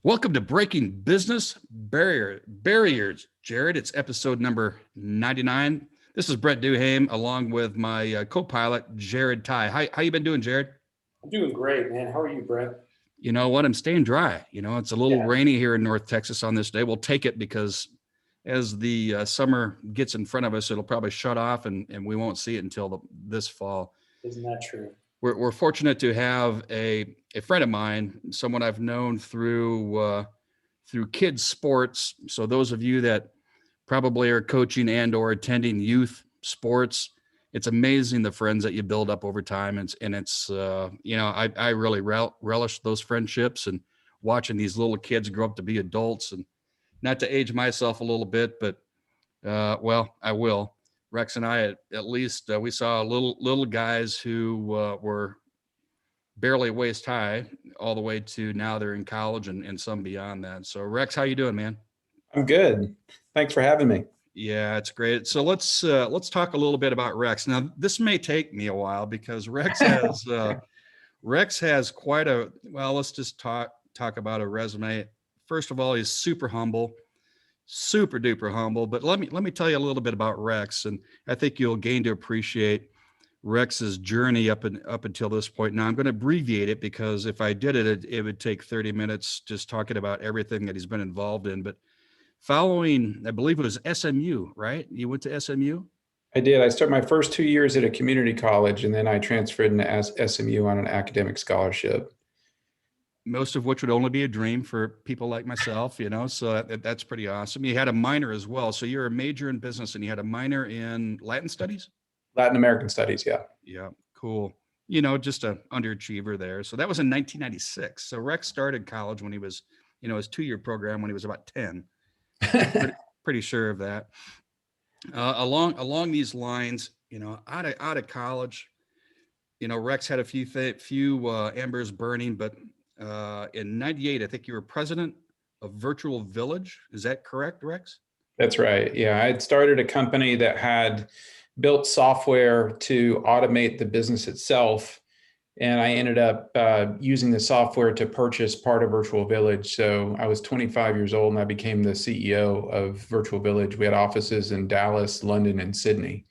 Welcome to Breaking Business Barriers, Jared. It's episode number 99. This is Brent Duhame along with my co-pilot, Jared Ty. How you been doing, Jared? I'm doing great, man. How are you, Brent? You know what? I'm staying dry. It's a little Yeah, rainy here in North Texas on this day. We'll take it because as the summer gets in front of us, it'll probably shut off and we won't see it until this fall. isn't that true? We're fortunate to have a friend of mine, someone I've known through kids sports. So those of you that probably are coaching and or attending youth sports, it's amazing the friends that you build up over time. I really relish those friendships and watching these little kids grow up to be adults. And not to age myself a little bit, but well, I will. Rex and I, at least, we saw little guys who were barely waist high, all the way to now they're in college and some beyond that. So, Rex, how you doing, man? I'm good. Thanks for having me. Yeah, it's great. So let's talk a little bit about Rex. Now, this may take me a while because Rex has quite a well. Let's just talk about a resume. First of all, he's super duper humble. But let me tell you a little bit about Rex, and I think you'll gain to appreciate Rex's journey up until this point. Now I'm going to abbreviate it because if I did it would take 30 minutes just talking about everything that he's been involved in. But following, I believe it was SMU, right? You went to SMU? I did. I started my first 2 years at a community college, and then I transferred into SMU on an academic scholarship. Most of which would only be a dream for people like myself, so that's pretty awesome. You had a minor as well. So you're a major in business and you had a minor in Latin studies? Latin American studies, yeah. Yeah, cool. Just a underachiever there. So that was in 1996. So Rex started college when he was, his 2-year program when he was about 10. pretty sure of that. Along these lines, out of college, Rex had a few embers burning, but in 98, I think you were president of Virtual Village. Is that correct, Rex? That's right. Yeah, I had started a company that had built software to automate the business itself. And I ended up using the software to purchase part of Virtual Village. So I was 25 years old and I became the CEO of Virtual Village. We had offices in Dallas, London, and Sydney.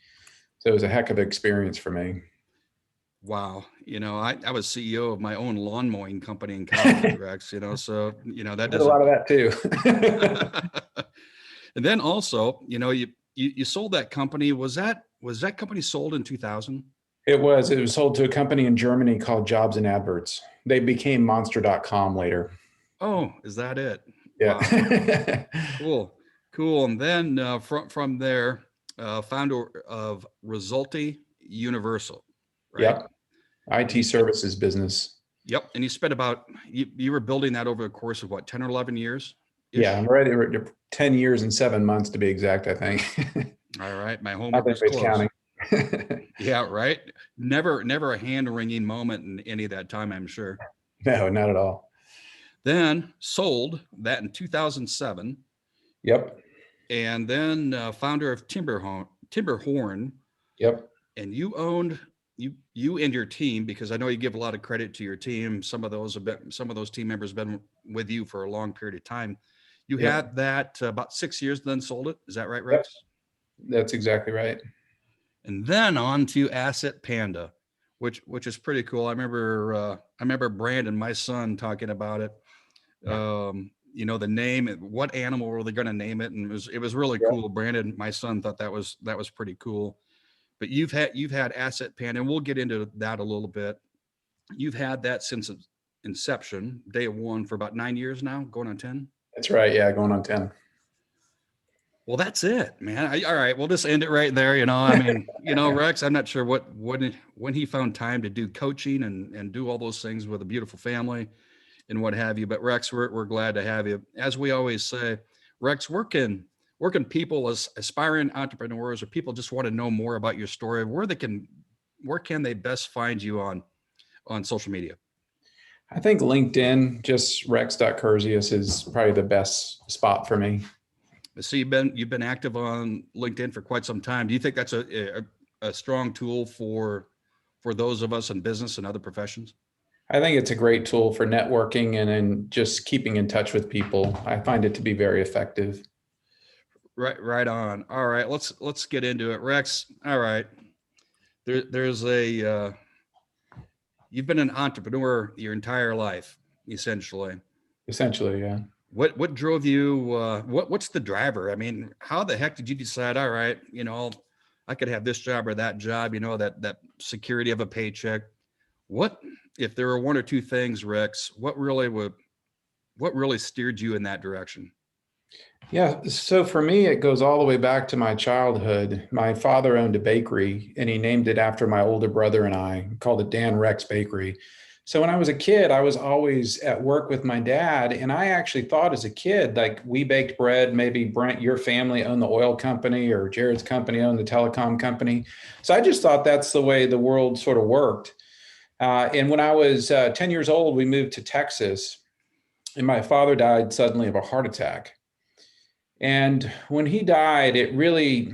So it was a heck of an experience for me. Wow. I was CEO of my own lawn mowing company in college, Rex, so, that does a lot of that too. And then also, you sold that company. Was that company sold in 2000? It was sold to a company in Germany called Jobs and Adverts. They became monster.com later. Oh, is that it? Yeah. Wow. Cool. And then from there, founder of Resulty Universal, right? Yep. IT services business. Yep. And you spent you were building that over the course of what, 10 or 11 years? Yeah, I'm ready. 10 years and 7 months to be exact, I think. All right. My homework was close. Counting. Yeah, right. Never a hand-wringing moment in any of that time, I'm sure. No, not at all. Then sold that in 2007. Yep. And then founder of Timberhorn. Yep. And you owned you and your team, because I know you give a lot of credit to your team. Some of those team members have been with you for a long period of time. You had that about 6 years, then sold it. Is that right, Rex? Yep. That's exactly right. And then on to Asset Panda, which is pretty cool. I remember Brandon, my son, talking about it. The name, what animal were they going to name it? And it was really cool. Brandon, my son, thought that was pretty cool. But you've had Asset Panda, and we'll get into that a little bit. You've had that since inception, day one, for about 9 years now, going on 10. That's right. Yeah, going on 10. Well, that's it, man. All right, we'll just end it right there. Rex, I'm not sure when he found time to do coaching and do all those things with a beautiful family and what have you. But Rex, we're glad to have you. As we always say, Rex, where can people, as aspiring entrepreneurs, or people just want to know more about your story, where can they best find you on social media? I think LinkedIn, just rex.kurzius, is probably the best spot for me. So you've been active on LinkedIn for quite some time. Do you think that's a strong tool for those of us in business and other professions? I think it's a great tool for networking and then just keeping in touch with people. I find it to be very effective. Right on. All right, let's get into it, Rex. All right, there's a you've been an entrepreneur your entire life, essentially. Essentially, yeah. What drove you? What's the driver? I mean, how the heck did you decide? All right, I could have this job or that job. That security of a paycheck. What if there were one or two things, Rex? What really steered you in that direction? Yeah. So for me, it goes all the way back to my childhood. My father owned a bakery and he named it after my older brother and I, called it Dan Rex Bakery. So when I was a kid, I was always at work with my dad. And I actually thought as a kid, like we baked bread, maybe Brent, your family owned the oil company or Jared's company owned the telecom company. So I just thought that's the way the world sort of worked. And when I was 10 years old, we moved to Texas and my father died suddenly of a heart attack. And when he died, it really,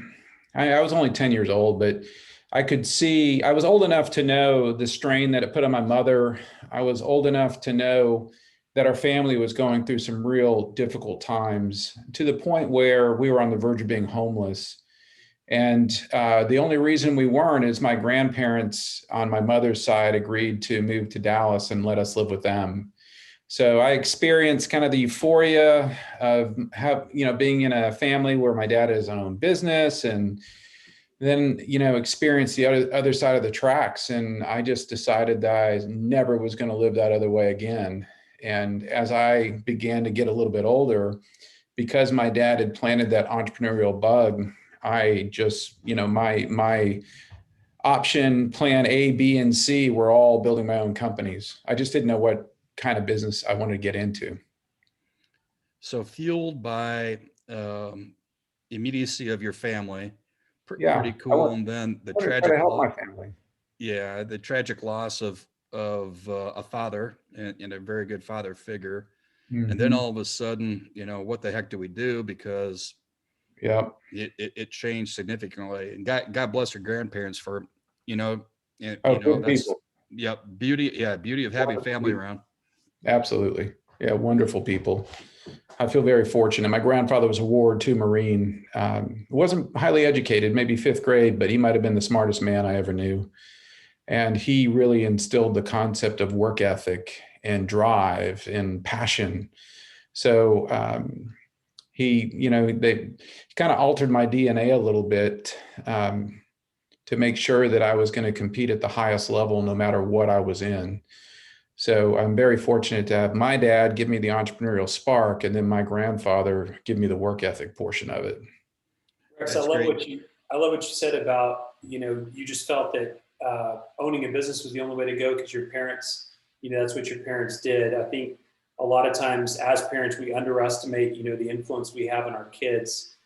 I was only 10 years old, but I could see, I was old enough to know the strain that it put on my mother. I was old enough to know that our family was going through some real difficult times to the point where we were on the verge of being homeless. And the only reason we weren't is my grandparents on my mother's side agreed to move to Dallas and let us live with them. So I experienced kind of the euphoria of being in a family where my dad has his own business, and then experienced the other side of the tracks. And I just decided that I never was going to live that other way again. And as I began to get a little bit older, because my dad had planted that entrepreneurial bug, I just, my option plan A, B, and C were all building my own companies. I just didn't know what kind of business I wanted to get into. So fueled by immediacy of your family, Yeah, pretty cool. And then the I want to try to tragic help loss, my family. yeah, the tragic loss of a father and a very good father figure. And then Hmm. all of a sudden, what the heck do we do? Because Yeah. it changed significantly. And God bless your grandparents for, you know, Oh, good that's, people. yeah, beauty. Yeah. Beauty of having Wonderful family people. around. Absolutely. Yeah, wonderful people. I feel very fortunate. My grandfather was a World War II Marine. Wasn't highly educated, maybe fifth grade, but he might have been the smartest man I ever knew. And he really instilled the concept of work ethic and drive and passion. So they kind of altered my DNA a little bit to make sure that I was going to compete at the highest level no matter what I was in. So I'm very fortunate to have my dad give me the entrepreneurial spark and then my grandfather give me the work ethic portion of it. Rex, That's great. I love what you said about, you just felt that owning a business was the only way to go because your parents, that's what your parents did. I think a lot of times as parents, we underestimate, the influence we have on our kids.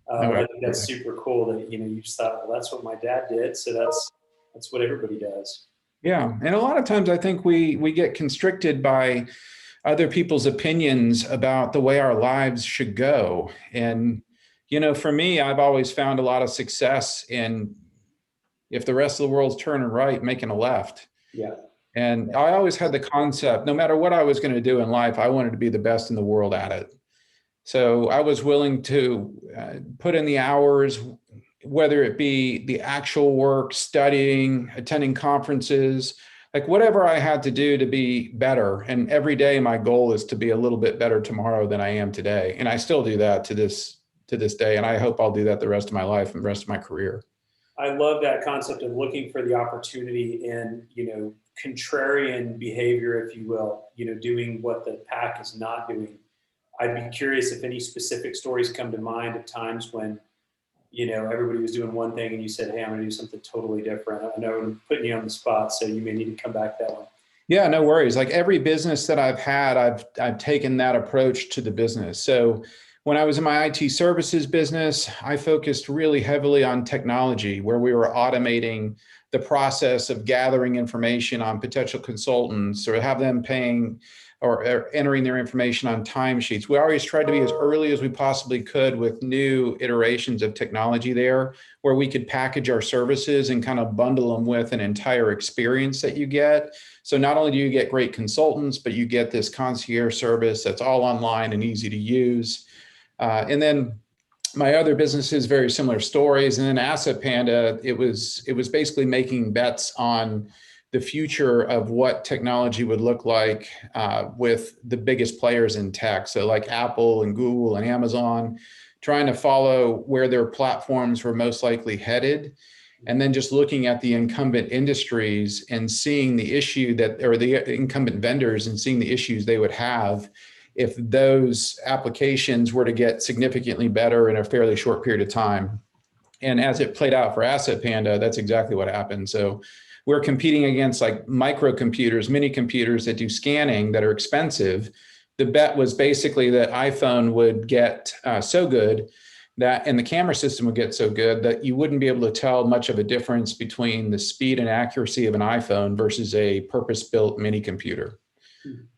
No, But I think that's absolutely. super cool that, you just thought, well, that's what my dad did. So that's what everybody does. Yeah. And a lot of times I think we get constricted by other people's opinions about the way our lives should go. And, for me, I've always found a lot of success in if the rest of the world's turning right, making a left. Yeah. And I always had the concept, no matter what I was going to do in life, I wanted to be the best in the world at it. So I was willing to put in the hours, whether it be the actual work, studying, attending conferences, like whatever I had to do to be better. And every day my goal is to be a little bit better tomorrow than I am today. And I still do that to this day. And I hope I'll do that the rest of my life and the rest of my career. I love that concept of looking for the opportunity in, contrarian behavior, if you will, doing what the pack is not doing. I'd be curious if any specific stories come to mind of times when, everybody was doing one thing and you said, hey, I'm going to do something totally different. I know I'm putting you on the spot, so you may need to come back that one. Yeah, no worries. Like every business that I've had, I've taken that approach to the business. So when I was in my IT services business, I focused really heavily on technology, where we were automating the process of gathering information on potential consultants or have them paying or entering their information on timesheets. We always tried to be as early as we possibly could with new iterations of technology there, where we could package our services and kind of bundle them with an entire experience that you get. So not only do you get great consultants, but you get this concierge service that's all online and easy to use. And then my other businesses, very similar stories. And then Asset Panda, it was basically making bets on the future of what technology would look like with the biggest players in tech. So like Apple and Google and Amazon, trying to follow where their platforms were most likely headed. And then just looking at the incumbent industries and seeing the issue that, or the incumbent vendors and seeing the issues they would have if those applications were to get significantly better in a fairly short period of time. And as it played out for Asset Panda, that's exactly what happened. So we're competing against like microcomputers, mini computers that do scanning that are expensive. The bet was basically that iPhone would get so good that, and the camera system would get so good that you wouldn't be able to tell much of a difference between the speed and accuracy of an iPhone versus a purpose-built mini computer.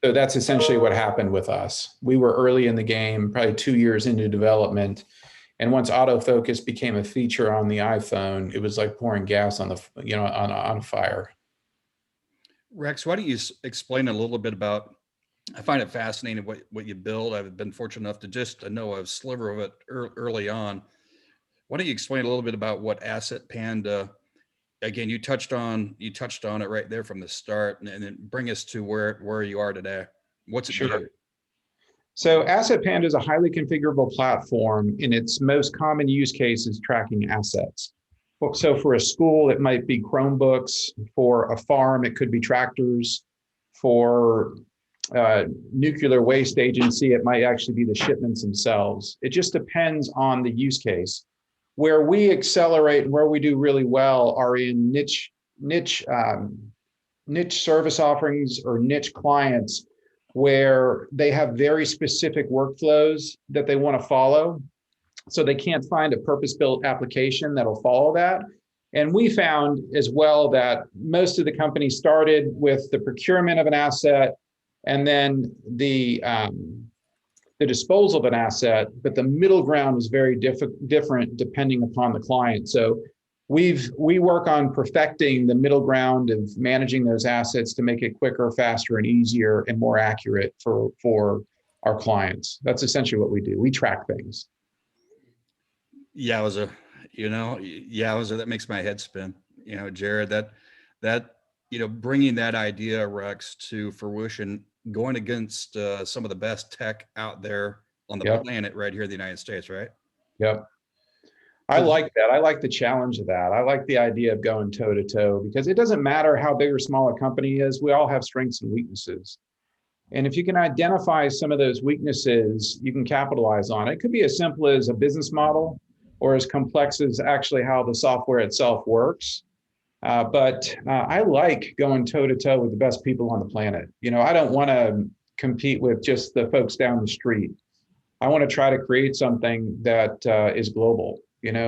So that's essentially what happened with us. We were early in the game, probably 2 years into development. And once autofocus became a feature on the iPhone, it was like pouring gas on the, on a fire. Rex, why don't you explain a little bit about, I find it fascinating what you build. I've been fortunate enough to just know a sliver of it early on. Why don't you explain a little bit about what Asset Panda, again, you touched on it right there from the start, and then bring us to where you are today. What's it do? So Asset Panda is a highly configurable platform. In its most common use case is tracking assets. So for a school, it might be Chromebooks. For a farm, it could be tractors. For a nuclear waste agency, it might actually be the shipments themselves. It just depends on the use case. Where we accelerate and where we do really well are in niche service offerings or niche clients where they have very specific workflows that they want to follow. So they can't find a purpose-built application that'll follow that. And we found as well that most of the companies started with the procurement of an asset and then the disposal of an asset, but the middle ground is very different depending upon the client. So we work on perfecting the middle ground of managing those assets to make it quicker, faster, and easier and more accurate for our clients. That's essentially what we do. We track things. That makes my head spin. Jared, that bringing that idea, Rex, to fruition, going against some of the best tech out there on the planet right here in the United States, right? Yep. I like that. I like the challenge of that. I like the idea of going toe to toe because it doesn't matter how big or small a company is. We all have strengths and weaknesses. And if you can identify some of those weaknesses, you can capitalize on it. It could be as simple as a business model or as complex as actually how the software itself works. But I like going toe to toe with the best people on the planet. I don't want to compete with just the folks down the street. I want to try to create something that is global.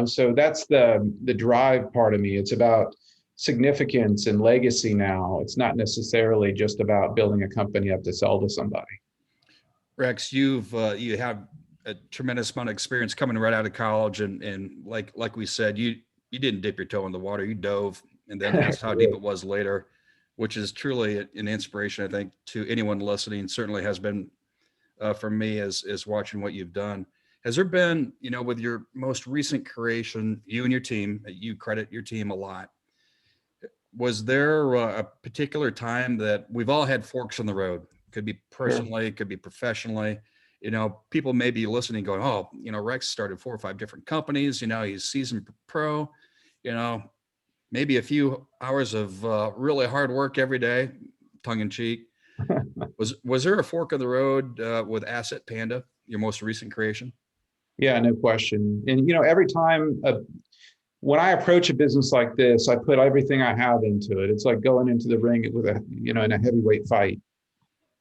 So that's the drive part of me. It's about significance and legacy now. It's not necessarily just about building a company up to sell to somebody. Rex, you have a tremendous amount of experience coming right out of college, and like we said, you didn't dip your toe in the water. You dove, and then asked how deep it was later, which is truly an inspiration, I think, to anyone listening. Certainly has been for me as watching what you've done. Has there been, with your most recent creation, you and your team, you credit your team a lot. Was there a particular time that we've all had forks in the road? Could be personally, Could be professionally. People may be listening going, oh, Rex started 4 or 5 different companies. He's seasoned pro, maybe a few hours of really hard work every day, tongue in cheek. Was there a fork in the road with Asset Panda, your most recent creation? Yeah, no question. And, every time when I approach a business like this, I put everything I have into it. It's like going into the ring with in a heavyweight fight.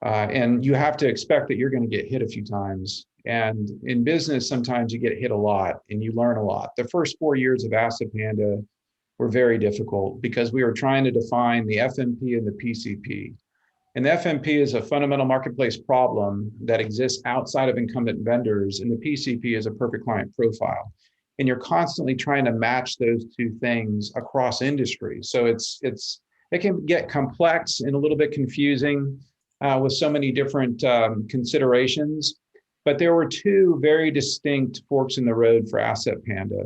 And you have to expect that you're going to get hit a few times. And in business, sometimes you get hit a lot and you learn a lot. The first 4 years of Asset Panda were very difficult because we were trying to define the FMP and the PCP. And the FMP is a fundamental marketplace problem that exists outside of incumbent vendors, and the PCP is a perfect client profile. And you're constantly trying to match those two things across industries. So it can get complex and a little bit confusing with so many different considerations. But there were two very distinct forks in the road for Asset Panda.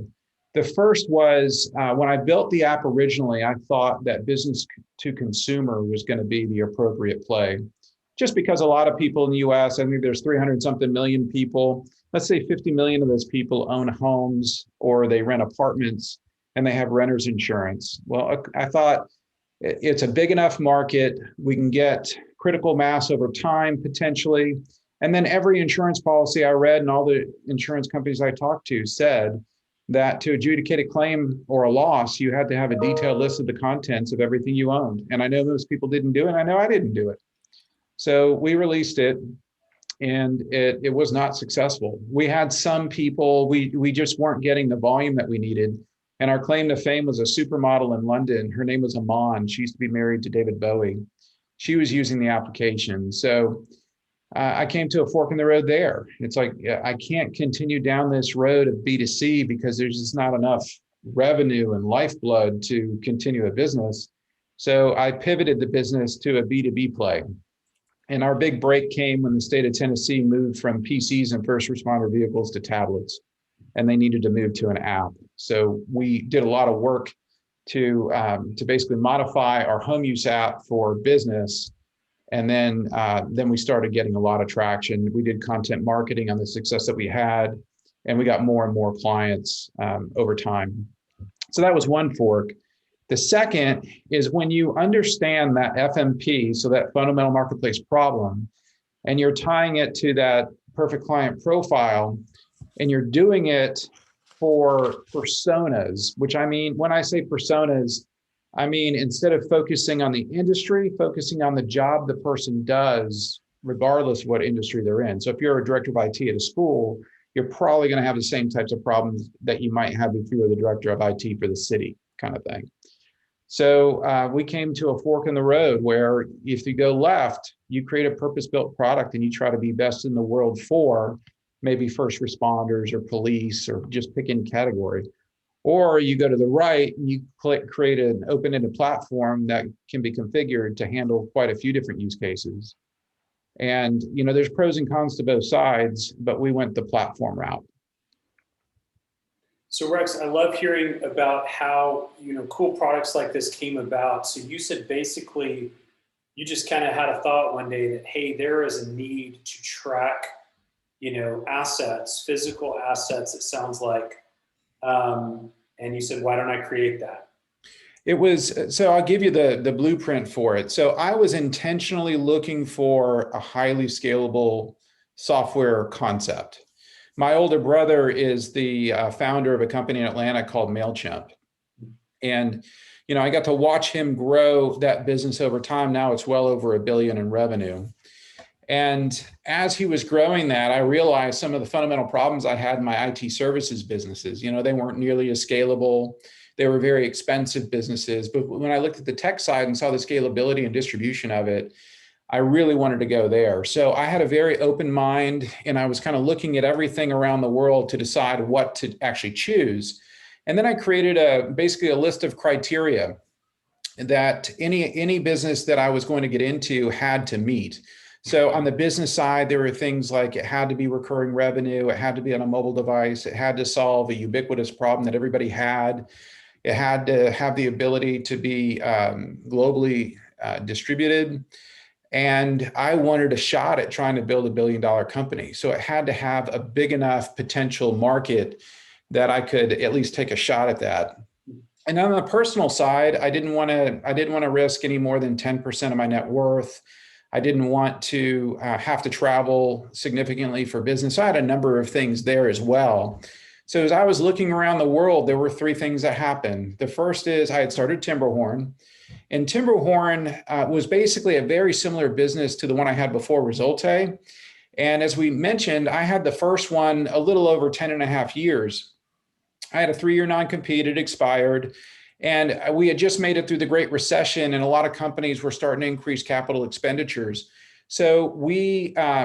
The first was when I built the app originally, I thought that business to consumer was going to be the appropriate play. Just because a lot of people in the US, I think there's 300 something million people, let's say 50 million of those people own homes or they rent apartments and they have renter's insurance. Well, I thought it's a big enough market. We can get critical mass over time, potentially. And then every insurance policy I read and all the insurance companies I talked to said that to adjudicate a claim or a loss, you had to have a detailed list of the contents of everything you owned. And I know those people didn't do it. I know I didn't do it. So we released it and it was not successful. We had some people, we just weren't getting the volume that we needed. And our claim to fame was a supermodel in London. Her name was Aman. She used to be married to David Bowie. She was using the application. So I came to a fork in the road there. It's like, I can't continue down this road of B2C because there's just not enough revenue and lifeblood to continue a business. So I pivoted the business to a B2B play. And our big break came when the state of Tennessee moved from PCs and first responder vehicles to tablets, and they needed to move to an app. So we did a lot of work to basically modify our home use app for business. And then we started getting a lot of traction. We did content marketing on the success that we had, and we got more and more clients over time. So that was one fork. The second is when you understand that FMP, so that fundamental marketplace problem, and you're tying it to that perfect client profile, and you're doing it for personas, which I mean, when I say personas, I mean, instead of focusing on the industry, focusing on the job the person does, regardless of what industry they're in. So if you're a director of IT at a school, you're probably going to have the same types of problems that you might have if you were the director of IT for the city, kind of thing. So we came to a fork in the road where if you go left, you create a purpose-built product and you try to be best in the world for maybe first responders or police or just pick any category. Or you go to the right and you create an open-ended platform that can be configured to handle quite a few different use cases. And, you know, there's pros and cons to both sides, but we went the platform route. So Rex, I love hearing about how, cool products like this came about. So you said basically you just kind of had a thought one day that, hey, there is a need to track, assets, physical assets, it sounds like. And you said, why don't I create that? It was, so I'll give you the blueprint for it. So I was intentionally looking for a highly scalable software concept. My older brother is the founder of a company in Atlanta called MailChimp. And, I got to watch him grow that business over time. Now it's well over $1 billion in revenue. And as he was growing that, I realized some of the fundamental problems I had in my IT services businesses. They weren't nearly as scalable. They were very expensive businesses. But when I looked at the tech side and saw the scalability and distribution of it, I really wanted to go there. So I had a very open mind, and I was kind of looking at everything around the world to decide what to actually choose. And then I created basically a list of criteria that any business that I was going to get into had to meet. So on the business side, there were things like it had to be recurring revenue, it had to be on a mobile device, it had to solve a ubiquitous problem that everybody had, it had to have the ability to be globally distributed. And I wanted a shot at trying to build $1 billion company. So it had to have a big enough potential market that I could at least take a shot at that. And on the personal side, I didn't want to risk any more than 10% of my net worth. I didn't want to have to travel significantly for business. I had a number of things there as well. So as I was looking around the world, there were three things that happened. The first is I had started Timberhorn. And Timberhorn was basically a very similar business to the one I had before, Resulte. And as we mentioned, I had the first one a little over 10 and a half years. I had a 3-year non-compete, it expired. And we had just made it through the Great Recession, and a lot of companies were starting to increase capital expenditures. So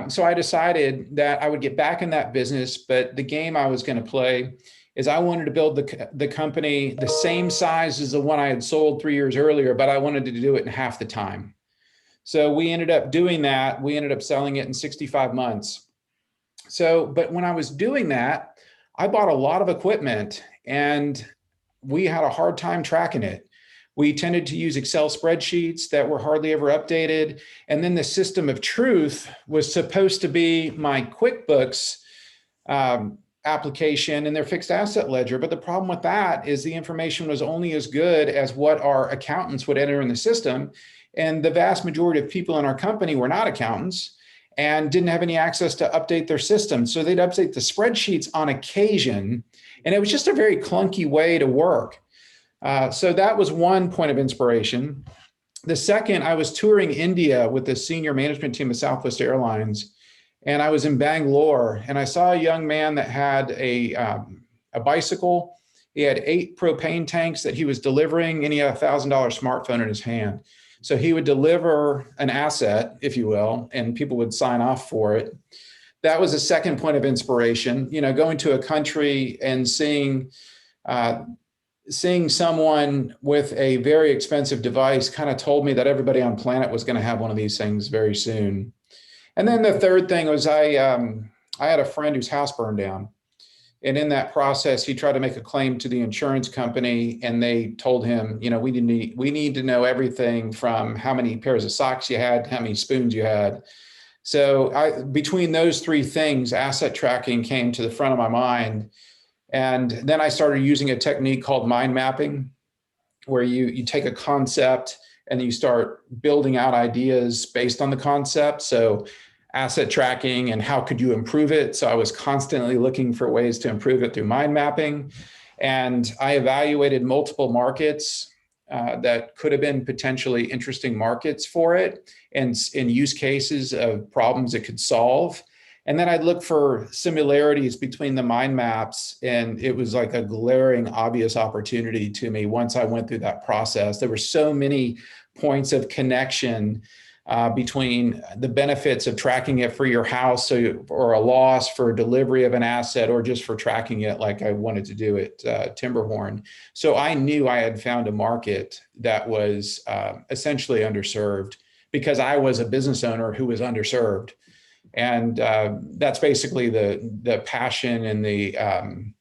so I decided that I would get back in that business, but the game I was going to play is I wanted to build the company the same size as the one I had sold 3 years earlier, but I wanted to do it in half the time. So we ended up doing that. We ended up selling it in 65 months. So, but when I was doing that, I bought a lot of equipment and we had a hard time tracking it. We tended to use Excel spreadsheets that were hardly ever updated. And then the system of truth was supposed to be my QuickBooks application and their fixed asset ledger. But the problem with that is the information was only as good as what our accountants would enter in the system. And the vast majority of people in our company were not accountants and didn't have any access to update their system. So they'd update the spreadsheets on occasion. And it was just a very clunky way to work. So that was one point of inspiration. The second, I was touring India with the senior management team of Southwest Airlines. And I was in Bangalore and I saw a young man that had a bicycle. He had 8 propane tanks that he was delivering, and he had a $1,000 smartphone in his hand. So he would deliver an asset, if you will, and people would sign off for it. That was a second point of inspiration. You know, going to a country and seeing someone with a very expensive device kind of told me that everybody on planet was going to have one of these things very soon. And then the third thing was I had a friend whose house burned down. And in that process, he tried to make a claim to the insurance company, and they told him, you know, we need to know everything from how many pairs of socks you had, how many spoons you had. So between those 3 things, asset tracking came to the front of my mind. And then I started using a technique called mind mapping, where you take a concept and you start building out ideas based on the concept. So asset tracking and how could you improve it. So I was constantly looking for ways to improve it through mind mapping. And I evaluated multiple markets that could have been potentially interesting markets for it, and in use cases of problems it could solve. And then I'd look for similarities between the mind maps, and it was like a glaring, obvious opportunity to me once I went through that process. There were so many points of connection between the benefits of tracking it for your house, or a loss for delivery of an asset, or just for tracking it like I wanted to do at Timberhorn. So I knew I had found a market that was essentially underserved, because I was a business owner who was underserved. And that's basically the passion and the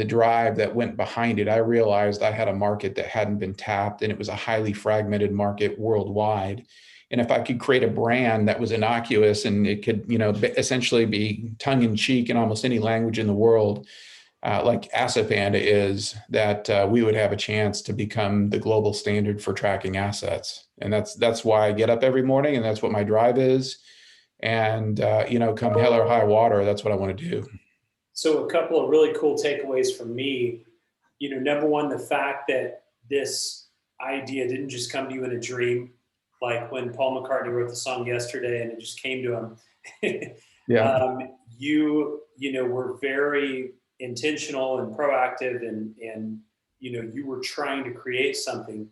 drive that went behind it. I realized I had a market that hadn't been tapped, and it was a highly fragmented market worldwide. And if I could create a brand that was innocuous and it could, you know, essentially be tongue in cheek in almost any language in the world, like Asset Panda is, that we would have a chance to become the global standard for tracking assets. And that's why I get up every morning, and that's what my drive is. And, you know, come hell or high water, that's what I want to do. So a couple of really cool takeaways from me, you know, number one, the fact that this idea didn't just come to you in a dream, like when Paul McCartney wrote the song Yesterday and it just came to him. Yeah. You know, were very intentional and proactive, and, you know, you were trying to create something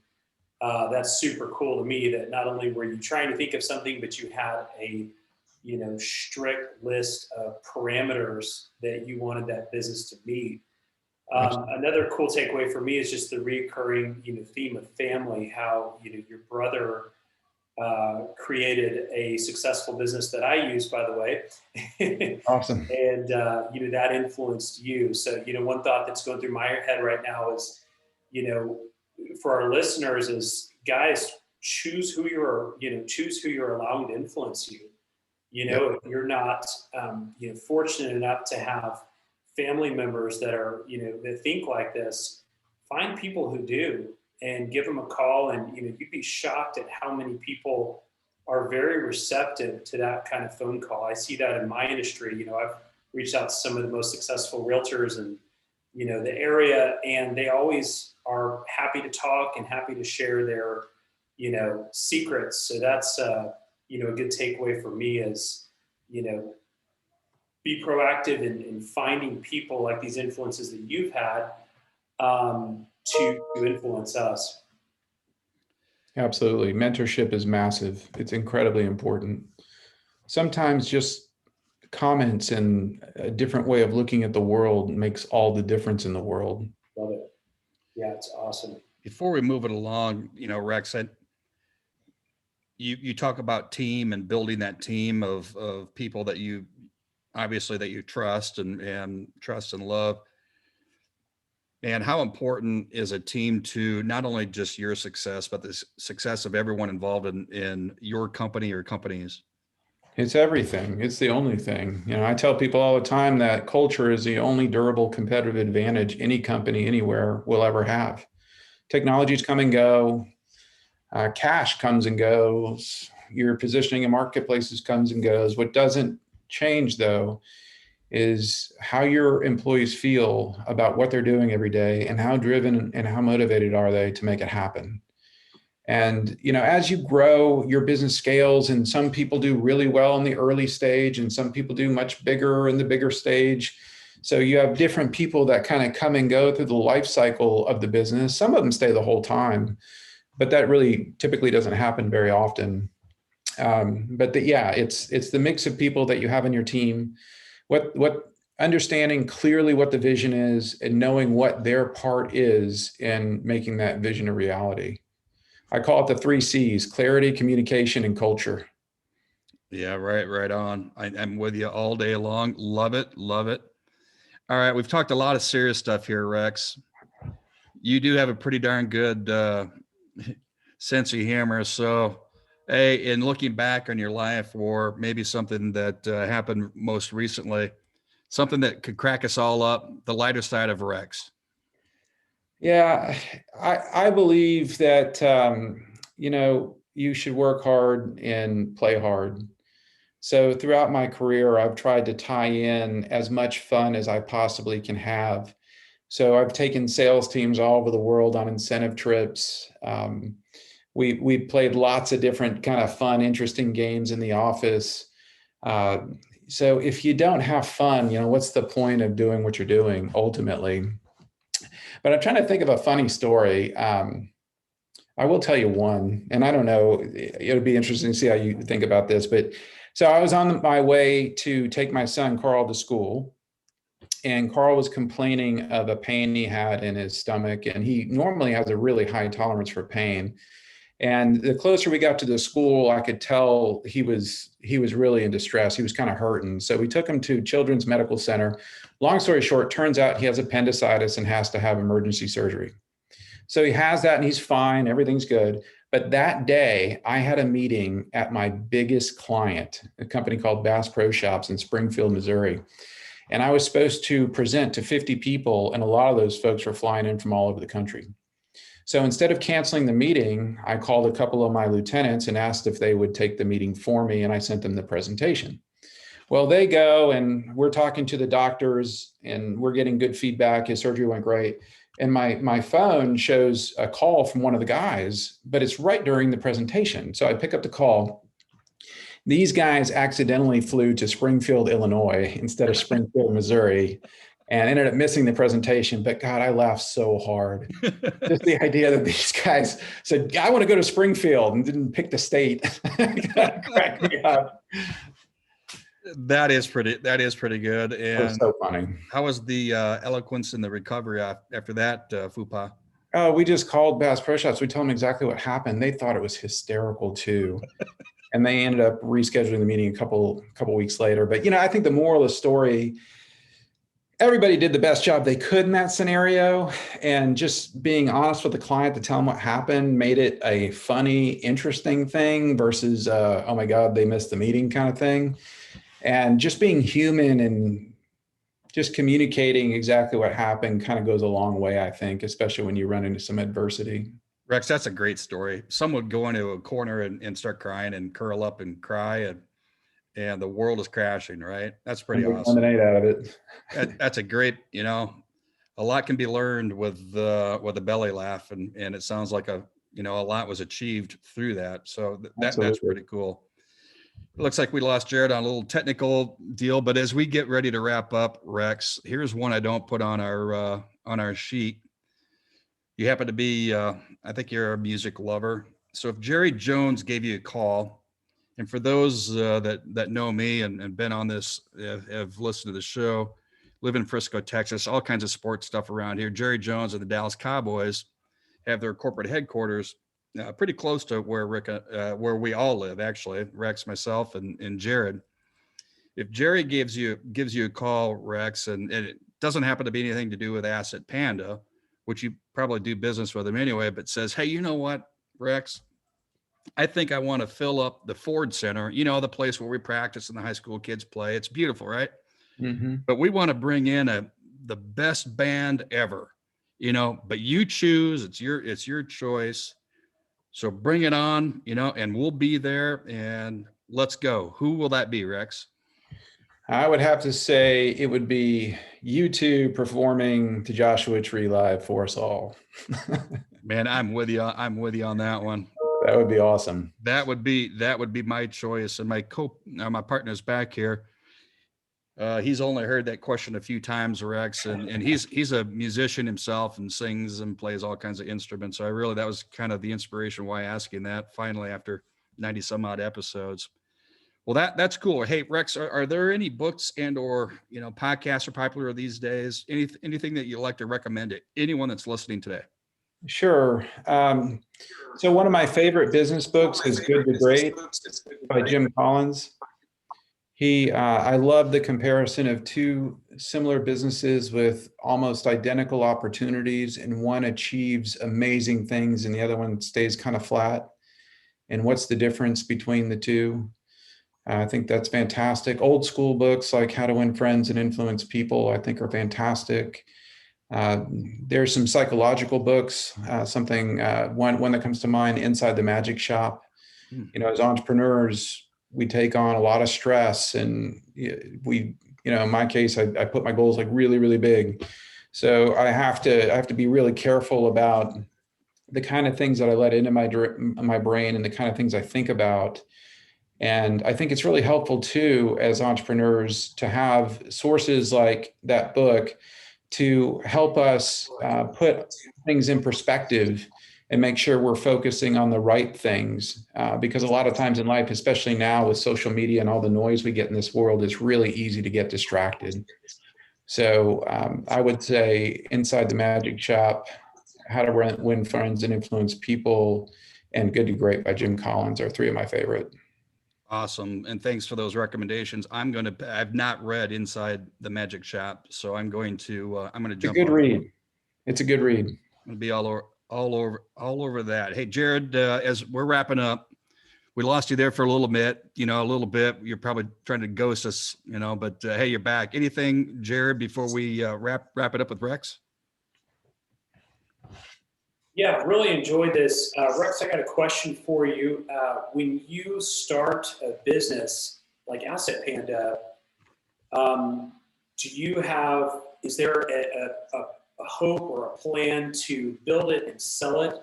that's super cool to me, that not only were you trying to think of something, but you had a, you know, strict list of parameters that you wanted that business to meet. Another cool takeaway for me is just the recurring, you know, theme of family, how, you know, your brother created a successful business that I use, by the way. Awesome. And, you know, that influenced you. So, you know, one thought that's going through my head right now is, you know, for our listeners is, guys, choose who you're allowing to influence you. You know, if you're not, you know, fortunate enough to have family members that are, you know, that think like this, find people who do and give them a call. And, you know, you'd be shocked at how many people are very receptive to that kind of phone call. I see that in my industry. You know, I've reached out to some of the most successful realtors in, you know, the area, and they always are happy to talk and happy to share their, you know, secrets. So that's, you know, a good takeaway for me is, you know, be proactive in finding people like these influences that you've had to influence us. Absolutely. Mentorship is massive. It's incredibly important. Sometimes just comments and a different way of looking at the world makes all the difference in the world. Love it. Yeah, it's awesome. Before we move it along, Rex, you talk about team and building that team of people that you obviously that you trust and trust and love. And how important is a team to not only just your success, but the success of everyone involved in your company or companies? It's everything. It's the only thing. I tell people all the time that culture is the only durable competitive advantage any company anywhere will ever have. Technologies come and go. Cash comes and goes. Your positioning in marketplaces comes and goes. What doesn't change, though, is how your employees feel about what they're doing every day and how driven and how motivated are they to make it happen. And, as you grow, your business scales, and some people do really well in the early stage and some people do much bigger in the bigger stage. So you have different people that kind of come and go through the life cycle of the business. Some of them stay the whole time, but that really typically doesn't happen very often. It's the mix of people that you have in your team, what understanding clearly what the vision is and knowing what their part is in making that vision a reality. I call it the 3 C's: clarity, communication, and culture. Yeah, right on. I'm with you all day long. Love it. All right, we've talked a lot of serious stuff here, Rex. You do have a pretty darn good sense of humor. So, hey, in looking back on your life, or maybe something that happened most recently, something that could crack us all up, the lighter side of Rex. Yeah, I believe that, you should work hard and play hard. So throughout my career, I've tried to tie in as much fun as I possibly can have. So I've taken sales teams all over the world on incentive trips. We played lots of different kind of fun, interesting games in the office. So if you don't have fun, what's the point of doing what you're doing ultimately? But I'm trying to think of a funny story. I will tell you one, and I don't know, it'll be interesting to see how you think about this. But so I was on my way to take my son Carl to school, and Carl was complaining of a pain he had in his stomach, and he normally has a really high tolerance for pain. And the closer we got to the school, I could tell he was really in distress. He was kind of hurting. So we took him to Children's Medical Center. Long story short, turns out he has appendicitis and has to have emergency surgery. So he has that and he's fine. Everything's good. But that day, I had a meeting at my biggest client, a company called Bass Pro Shops in Springfield, Missouri. And I was supposed to present to 50 people, and a lot of those folks were flying in from all over the country. So instead of canceling the meeting, I called a couple of my lieutenants and asked if they would take the meeting for me, and I sent them the presentation. Well, they go and we're talking to the doctors and we're getting good feedback. His surgery went great. And my phone shows a call from one of the guys, but it's right during the presentation. So I pick up the call. These guys accidentally flew to Springfield, Illinois instead of Springfield, Missouri, and ended up missing the presentation. But God, I laughed so hard. Just the idea that these guys said, I want to go to Springfield, and didn't pick the state. Cracked me up. That is pretty good. And it was so funny. How was the eloquence and the recovery after that, FUPA? Oh, we just called Bass Pro Shops. We told them exactly what happened. They thought it was hysterical too. And they ended up rescheduling the meeting a couple weeks later. But, I think the moral of the story, everybody did the best job they could in that scenario. And just being honest with the client to tell them what happened made it a funny, interesting thing versus, oh my God, they missed the meeting kind of thing. And just being human and just communicating exactly what happened kind of goes a long way, I think, especially when you run into some adversity. Rex, that's a great story. Some would go into a corner and start crying and curl up and cry, and the world is crashing, right? That's pretty awesome. Lemonade out of it. That's a great, a lot can be learned with a belly laugh, and it sounds like a lot was achieved through that. So that's pretty cool. It looks like we lost Jared on a little technical deal, but as we get ready to wrap up, Rex, here's one I don't put on our sheet. you happen to be, I think you're a music lover. So if Jerry Jones gave you a call, and for those that know me and been on this, have listened to the show, live in Frisco, Texas, all kinds of sports stuff around here. Jerry Jones and the Dallas Cowboys have their corporate headquarters pretty close to where where we all live, actually, Rex, myself, and Jared. If Jerry gives you a call, Rex, and it doesn't happen to be anything to do with Asset Panda, which you probably do business with them anyway, but says, hey, you know what, Rex? I think I want to fill up the Ford Center, the place where we practice and the high school kids play. It's beautiful, right? Mm-hmm. But we want to bring in the best band ever, but you choose, it's your choice. So bring it on, and we'll be there and let's go. Who will that be, Rex? I would have to say it would be you two performing the Joshua Tree live for us all. Man, I'm with you. I'm with you on that one. That would be awesome. That would be my choice. And my partner's back here. He's only heard that question a few times, Rex, and he's a musician himself and sings and plays all kinds of instruments. So that was kind of the inspiration why asking that finally after 90 some odd episodes. Well, that's cool. Hey, Rex, are there any books and or podcasts are popular these days? Anything that you like to recommend to anyone that's listening today? Sure. So one of my favorite business books is Good to Great by Jim Collins. I love the comparison of two similar businesses with almost identical opportunities, and one achieves amazing things and the other one stays kind of flat. And what's the difference between the two? I think that's fantastic. Old school books like How to Win Friends and Influence People, I think are fantastic. There's some psychological books, one that comes to mind, Inside the Magic Shop. As entrepreneurs, we take on a lot of stress, and in my case, I put my goals like really, really big. So I have to be really careful about the kind of things that I let into my brain and the kind of things I think about. And I think it's really helpful too, as entrepreneurs, to have sources like that book to help us put things in perspective and make sure we're focusing on the right things. Because a lot of times in life, especially now with social media and all the noise we get in this world, it's really easy to get distracted. So I would say Inside the Magic Shop, How to Win Friends and Influence People, and Good to Great by Jim Collins are three of my favorite. Awesome. And thanks for those recommendations. I've not read Inside the Magic Shop, so I'm going to jump on. It's a good read. It's a good read. I'm going to be all over that. Hey, Jared, as we're wrapping up, we lost you there for a little bit, you're probably trying to ghost us, but hey, you're back. Anything, Jared, before we wrap it up with Rex? Yeah, really enjoyed this. Rex, I got a question for you. When you start a business like Asset Panda, is there a hope or a plan to build it and sell it?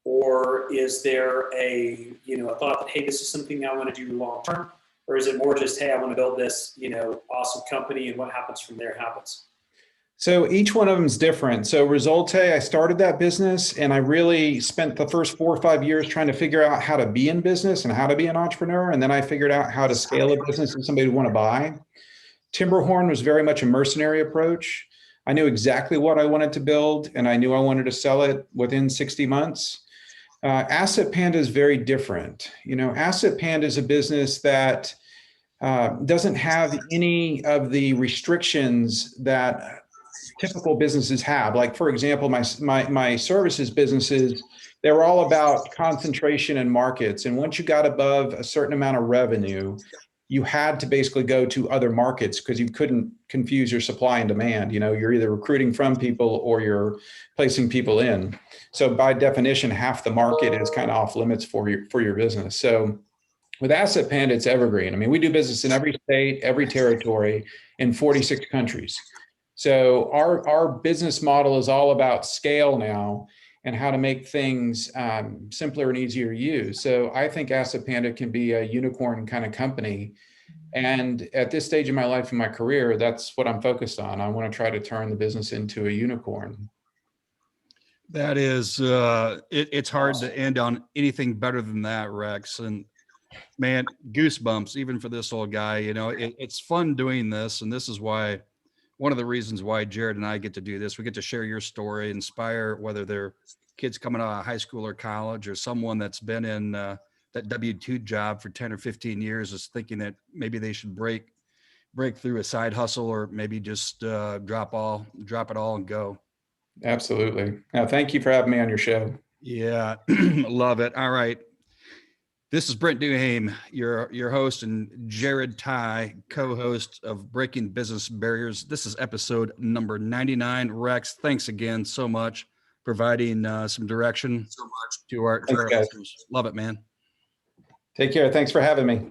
Or is there a thought that, hey, this is something I want to do long term? Or is it more just, hey, I want to build this, awesome company, and what happens from there happens? So each one of them is different. So Resulte, I started that business and I really spent the first 4 or 5 years trying to figure out how to be in business and how to be an entrepreneur. And then I figured out how to scale a business and somebody would want to buy. Timberhorn was very much a mercenary approach. I knew exactly what I wanted to build and I knew I wanted to sell it within 60 months. Asset Panda is very different. Asset Panda is a business that doesn't have any of the restrictions that typical businesses have. Like, for example, my services businesses, they were all about concentration in markets. And once you got above a certain amount of revenue, you had to basically go to other markets because you couldn't confuse your supply and demand. You're either recruiting from people or you're placing people in. So by definition, half the market is kind of off limits for your business. So with Asset Panda, it's evergreen. I mean, we do business in every state, every territory, in 46 countries. So our business model is all about scale now and how to make things simpler and easier to use. So I think Asset Panda can be a unicorn kind of company. And at this stage of my life and my career, that's what I'm focused on. I want to try to turn the business into a unicorn. That is, it's hard Awesome. to end on anything better than that, Rex. And man, goosebumps, even for this old guy. It's fun doing this. And this is why, one of the reasons why Jared and I get to do this. We get to share your story, inspire, whether they're kids coming out of high school or college, or someone that's been in that W-2 job for 10 or 15 years is thinking that maybe they should break through a side hustle, or maybe just drop it all and go. Absolutely. Now, thank you for having me on your show. Yeah, love it. All right. This is Brent Duhame, your host, and Jared Ty, co-host of Breaking Business Barriers. This is episode number 99. Rex, thanks again so much, providing some direction to our Thanks, guys. listeners. Love it, man. Take care. Thanks for having me.